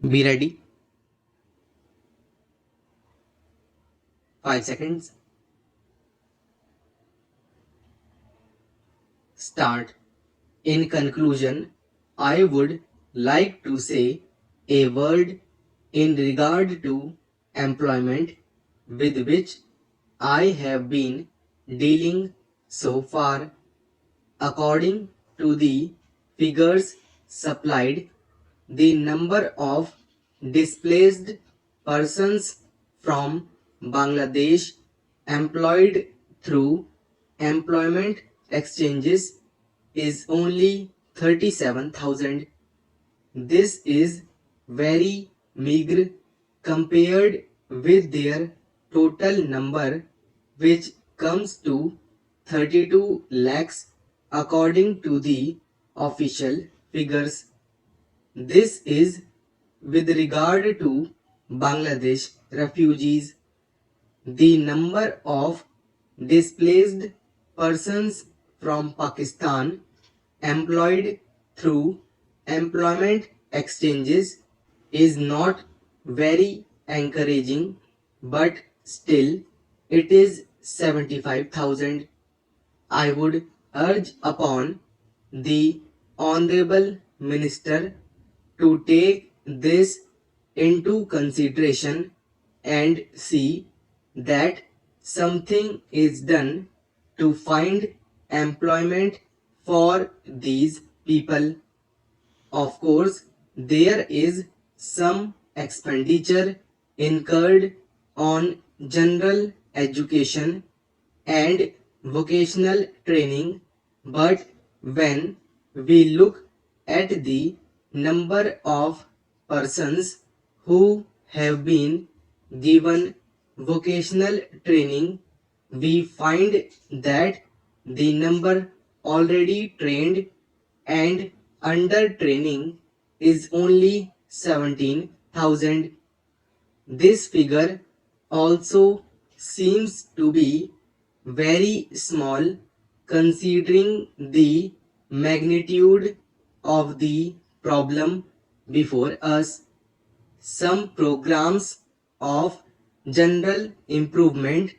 Be ready. 5 seconds. Start. In conclusion, I would like to say a word in regard to employment with which I have been dealing so far. According to the figures supplied, the number of displaced persons from Bangladesh employed through employment exchanges is only 37,000. This is very meager compared with their total number, which comes to 32 lakhs according to the official figures. This is with regard to Bangladesh refugees. The number of displaced persons from Pakistan employed through employment exchanges is not very encouraging, but still it is 75,000. I would urge upon the Honorable Minister to take this into consideration and see that something is done to find employment for these people. Of course, there is some expenditure incurred on general education and vocational training, but when we look at the number of persons who have been given vocational training, we find that the number already trained and under training is only 17,000. This figure also seems to be very small considering the magnitude of the problem before us. Some programs of general improvement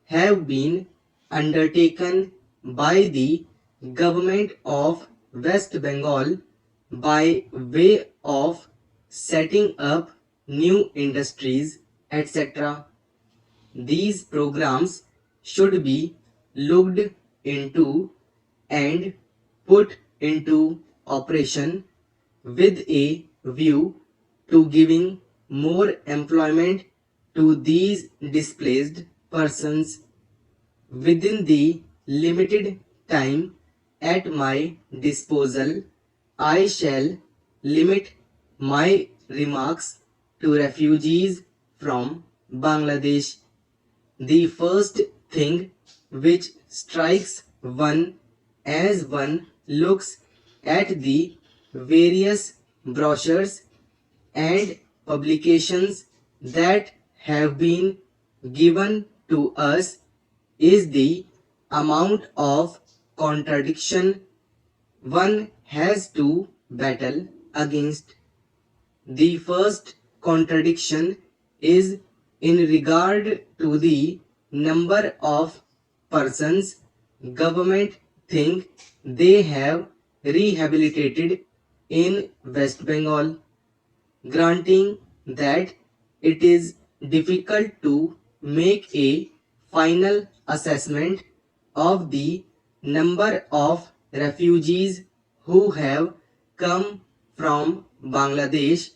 have been undertaken by the government of West Bengal by way of setting up new industries, etc. These programs should be looked into and put into operation with a view to giving more employment to these displaced persons. Within the limited time at my disposal, I shall limit my remarks to refugees from Bangladesh. The first thing which strikes one as one looks at the various brochures and publications that have been given to us is the amount of contradiction one has to battle against. The first contradiction is in regard to the number of persons government think they have rehabilitated in West Bengal. Granting that it is difficult to make a final assessment of the number of refugees who have come from Bangladesh,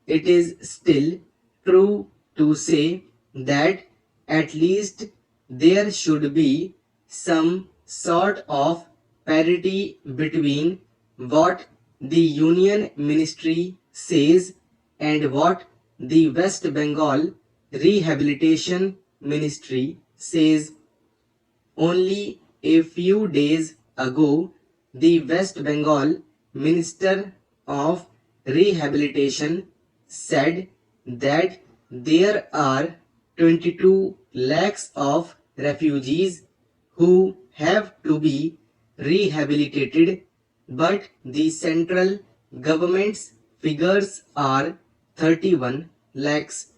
it is still true to say that at least there should be some sort of parity between what the Union Ministry says and what the West Bengal Rehabilitation Ministry says. Only a few days ago, the West Bengal Minister of Rehabilitation said that there are 22 lakhs of refugees who have to be rehabilitated, but the central government's figures are 31 lakhs.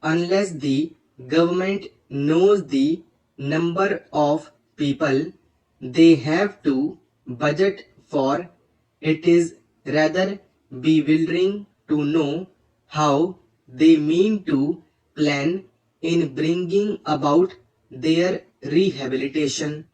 Unless the government knows the number of people they have to budget for, it is rather bewildering to know how they mean to plan in bringing about their rehabilitation.